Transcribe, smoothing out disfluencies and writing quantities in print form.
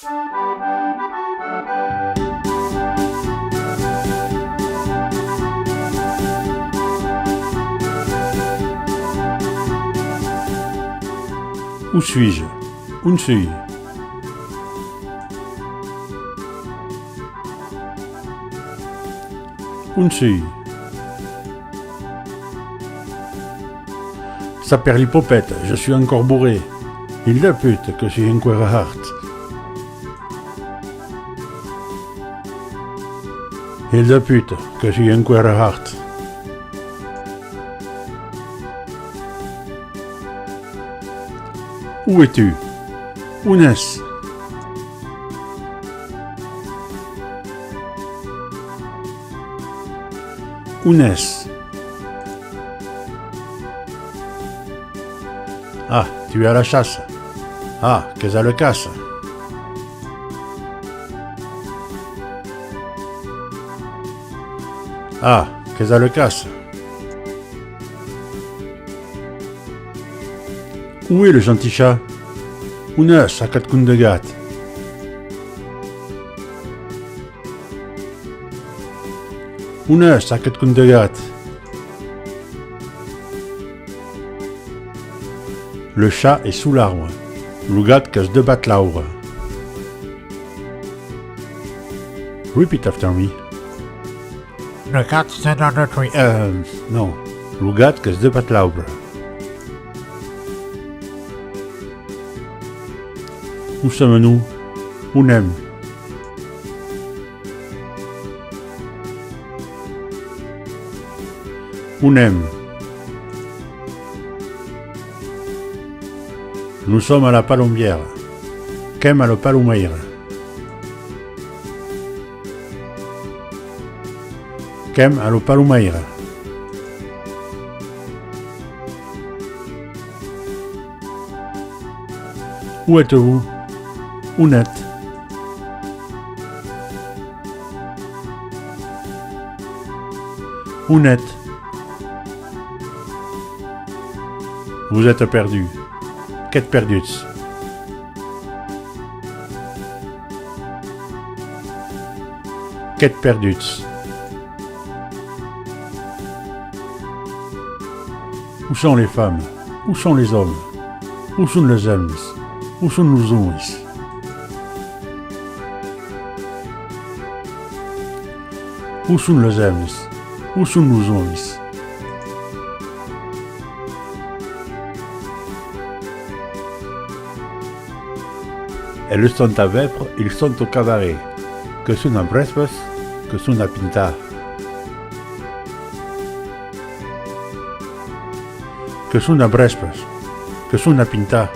Où suis-je? Où suis-je? Où suis-je? Saperlipopette, je suis encore bourré. Il de pute que je suis encore hard. Il de pute que je suis encore hard. Où es-tu? Où n'est-ce? Où n'est-ce? Ah, tu es à la chasse. Ah, que ça le casse. Ah, que ça le casse. Où est le gentil chat? Où n'est-ce à quatre coups de gâte? Où n'est-ce à quatre coups de gâte? Le chat est sous l'arbre. Le gâte casse deux battes l'arbre. Repeat after me. Le cat c'est dans le tree. Non. Le gâte casse deux battes l'arbre. Où sommes-nous? Où n'aime? Où n'aime? Nous sommes à la palombière. Qu'aime à le palomaire? Qu'aime à le palomaire? Où êtes-vous? Où n'êtes? Où n'êtes? Vous êtes perdu. Qu'êtes perdu? Qu'êtes perdu? Où sont les femmes? Où sont les hommes? Où sont les hommes? Où sont nos hommes? Où sont les hommes? Où sont nos hommes? Elles sont à Vêpres, ils sont au cabaret. Que sont à Brespes, que sont à Pinta. Que sont à Brespes, que sont à Pinta.